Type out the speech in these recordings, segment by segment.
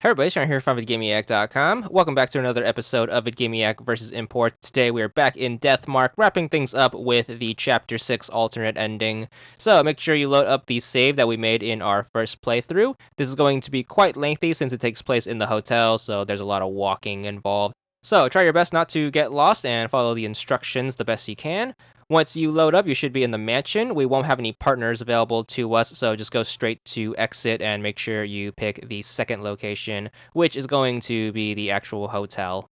Hey everybody, Sean here from VidGamiac.com. Welcome back to another episode of VidGamiac vs. Import. Today we are back in Deathmark, wrapping things up with the Chapter 6 alternate ending. So make sure you load up the save that we made in our first playthrough. This is going to be quite lengthy since it takes place in the hotel, so there's a lot of walking involved. So try your best not to get lost and follow the instructions the best you can. Once you load up, you should be in the mansion. We won't have any partners available to us, so just go straight to exit and make sure you pick the second location, which is going to be the actual hotel.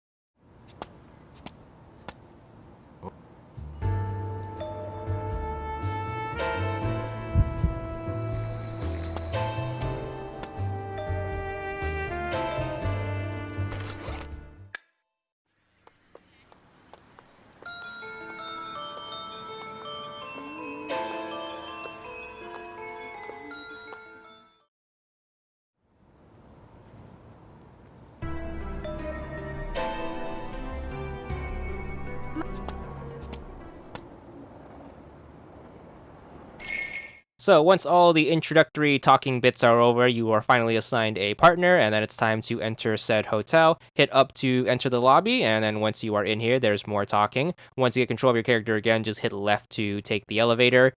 So once all the introductory talking bits are over, you are finally assigned a partner, and then it's time to enter said hotel. Hit up to enter the lobby, and then once you are in here, there's more talking. Once you get control of your character again, just hit left to take the elevator.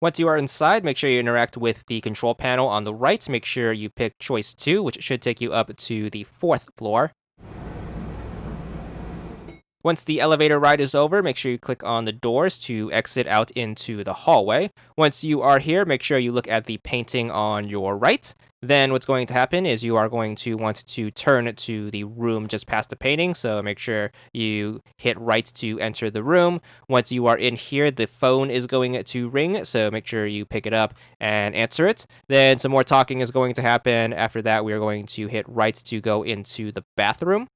Once you are inside, make sure you interact with the control panel on the right. Make sure you pick choice 2, which should take you up to the 4th floor. Once the elevator ride is over, make sure you click on the doors to exit out into the hallway. Once you are here, make sure you look at the painting on your right. Then what's going to happen is you are going to want to turn to the room just past the painting, so make sure you hit right to enter the room. Once you are in here, the phone is going to ring, so make sure you pick it up and answer it. Then some more talking is going to happen. After that, we are going to hit right to go into the bathroom.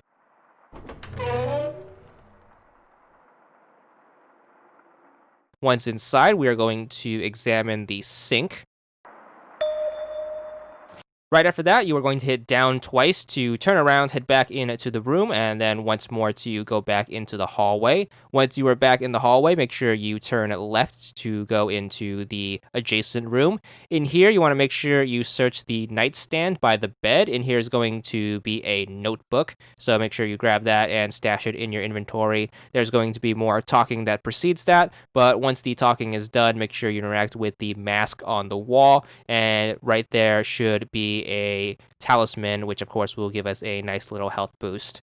Once inside, we are going to examine the sink. Right after that, you are going to hit down twice to turn around, head back into the room, and then once more to go back into the hallway. Once you are back in the hallway, make sure you turn left to go into the adjacent room. In here, you want to make sure you search the nightstand by the bed. In here is going to be a notebook, so make sure you grab that and stash it in your inventory. There's going to be more talking that precedes that, but once the talking is done, make sure you interact with the mask on the wall, and right there should be a talisman, which of course will give us a nice little health boost.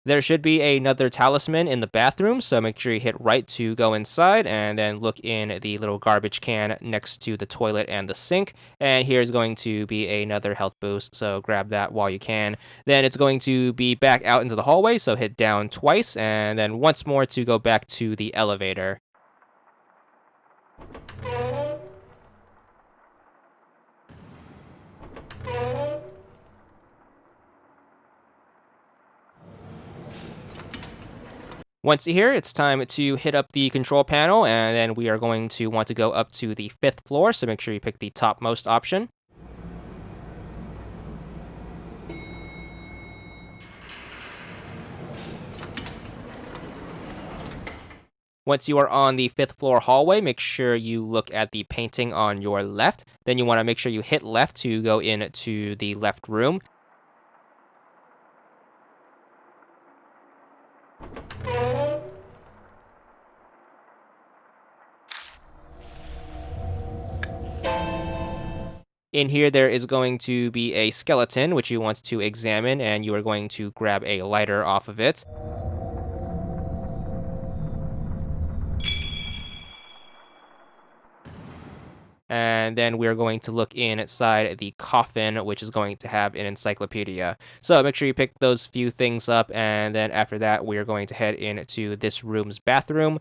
There should be another talisman in the bathroom, so make sure you hit right to go inside and then look in the little garbage can next to the toilet and the sink. And here's going to be another health boost, so grab that while you can. Then it's going to be back out into the hallway, so hit down twice and then once more to go back to the elevator. Once you're here, it's time to hit up the control panel, and then we are going to want to go up to the 5th floor, so make sure you pick the topmost option. Once you are on the 5th floor hallway, make sure you look at the painting on your left. Then you want to make sure you hit left to go into the left room. In here, there is going to be a skeleton, which you want to examine, and you are going to grab a lighter off of it. And then we're going to look inside the coffin, which is going to have an encyclopedia. So make sure you pick those few things up, and then after that, we're going to head into this room's bathroom.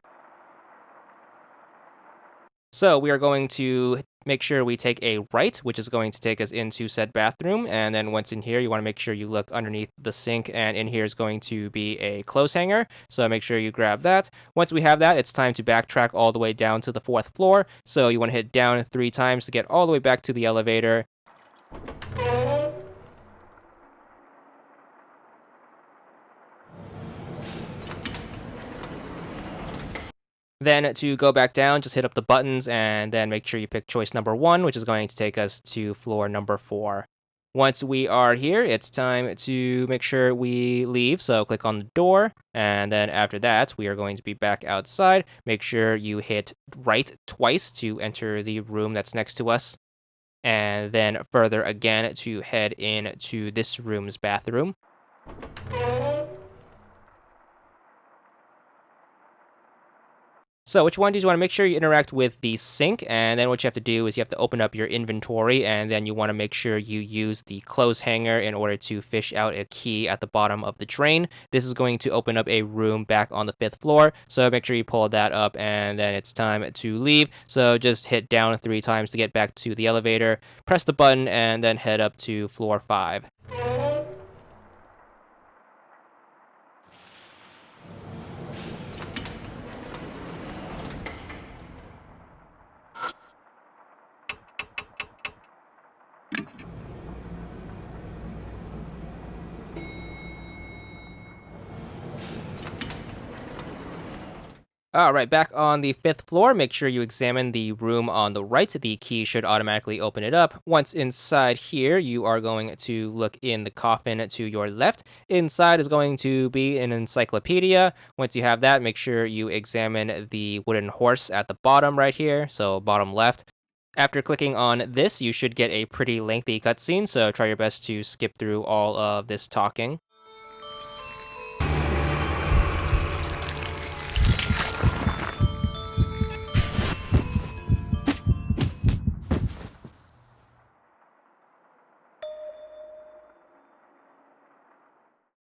So we are going to make sure we take a right, which is going to take us into said bathroom. And then once in here, you want to make sure you look underneath the sink, and in here is going to be a clothes hanger. So make sure you grab that. Once we have that, it's time to backtrack all the way down to the 4th floor. So you want to hit down 3 times to get all the way back to the elevator. Then to go back down, just hit up the buttons and then make sure you pick choice number 1, which is going to take us to floor number 4. Once we are here, it's time to make sure we leave. So click on the door, and then after that, we are going to be back outside. Make sure you hit right twice to enter the room that's next to us, and then further again to head into this room's bathroom. So which one do you want to make sure you interact with the sink? And then what you have to do is you have to open up your inventory, and then you want to make sure you use the clothes hanger in order to fish out a key at the bottom of the drain. This is going to open up a room back on the 5th floor. So make sure you pull that up, and then it's time to leave. So just hit down 3 times to get back to the elevator, press the button, and then head up to floor 5. All right, back on the 5th floor, make sure you examine the room on the right. The key should automatically open it up. Once inside here, you are going to look in the coffin to your left. Inside is going to be an encyclopedia. Once you have that, make sure you examine the wooden horse at the bottom right here, so bottom left. After clicking on this, you should get a pretty lengthy cutscene, so try your best to skip through all of this talking.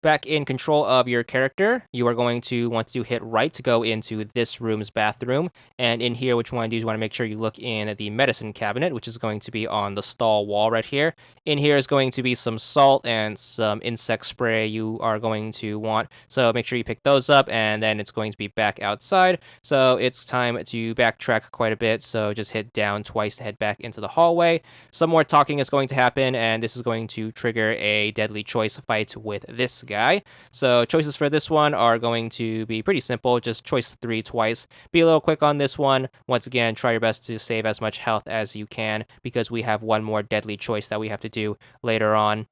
Back in control of your character, you are going to want to hit right to go into this room's bathroom. And in here, what you want to do is you want to make sure you look in the medicine cabinet, which is going to be on the stall wall right here. In here is going to be some salt and some insect spray you are going to want. So make sure you pick those up, and then it's going to be back outside. So it's time to backtrack quite a bit. So just hit down twice to head back into the hallway. Some more talking is going to happen, and this is going to trigger a deadly choice fight with this guy. So choices for this one are going to be pretty simple. Just choice 3 twice. Be a little quick on this one. Once again, try your best to save as much health as you can, because we have one more deadly choice that we have to do later on.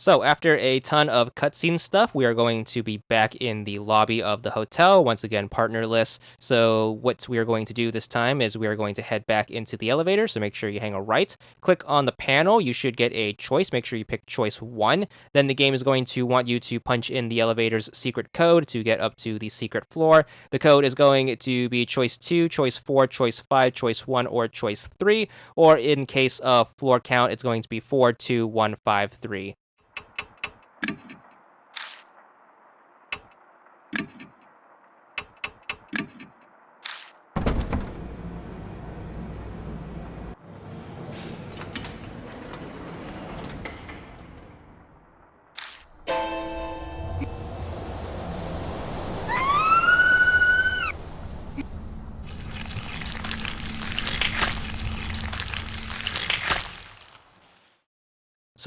So after a ton of cutscene stuff, we are going to be back in the lobby of the hotel, once again partnerless. So what we are going to do this time is we are going to head back into the elevator, so make sure you hang a right. Click on the panel, you should get a choice, make sure you pick choice 1. Then the game is going to want you to punch in the elevator's secret code to get up to the secret floor. The code is going to be choice 2, choice 4, choice 5, choice 1, or choice 3. Or in case of floor count, it's going to be 4, 2, 1, 5, 3.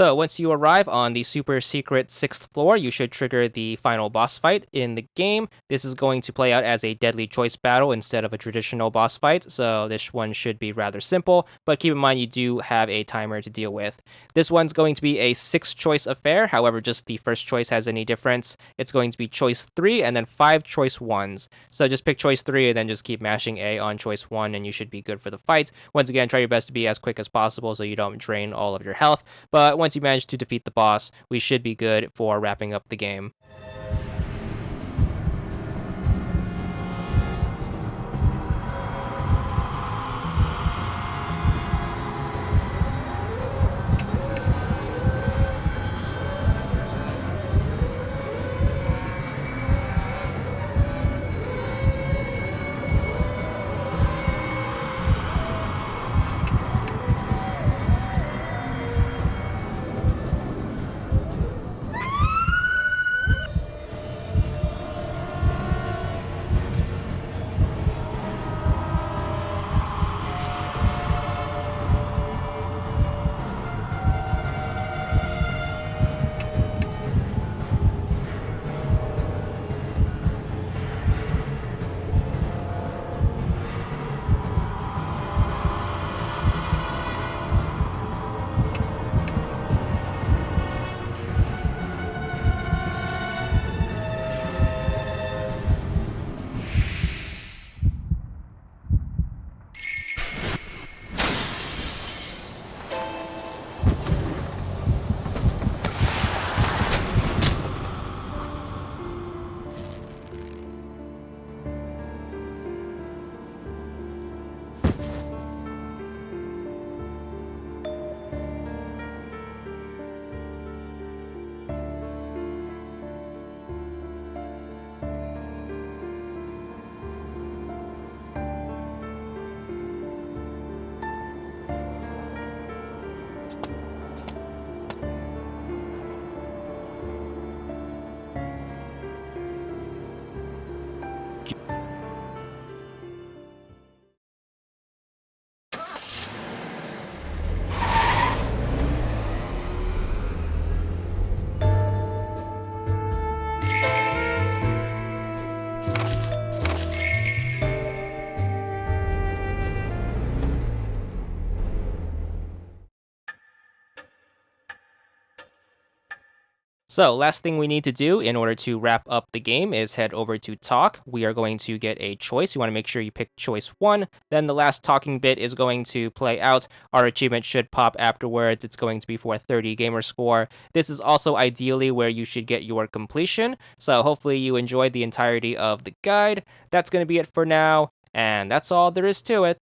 So once you arrive on the super secret 6th floor, you should trigger the final boss fight in the game. This is going to play out as a deadly choice battle instead of a traditional boss fight, so this one should be rather simple, but keep in mind you do have a timer to deal with. This one's going to be a 6-choice affair, however just the first choice has any difference. It's going to be choice 3 and then 5 choice 1s. So just pick choice 3 and then just keep mashing A on choice 1 and you should be good for the fight. Once again, try your best to be as quick as possible so you don't drain all of your health, but once you manage to defeat the boss, we should be good for wrapping up the game. So, last thing we need to do in order to wrap up the game is head over to talk. We are going to get a choice. You want to make sure you pick choice 1. Then the last talking bit is going to play out. Our achievement should pop afterwards. It's going to be for a 30 gamer score. This is also ideally where you should get your completion. So, hopefully you enjoyed the entirety of the guide. That's going to be it for now. And that's all there is to it.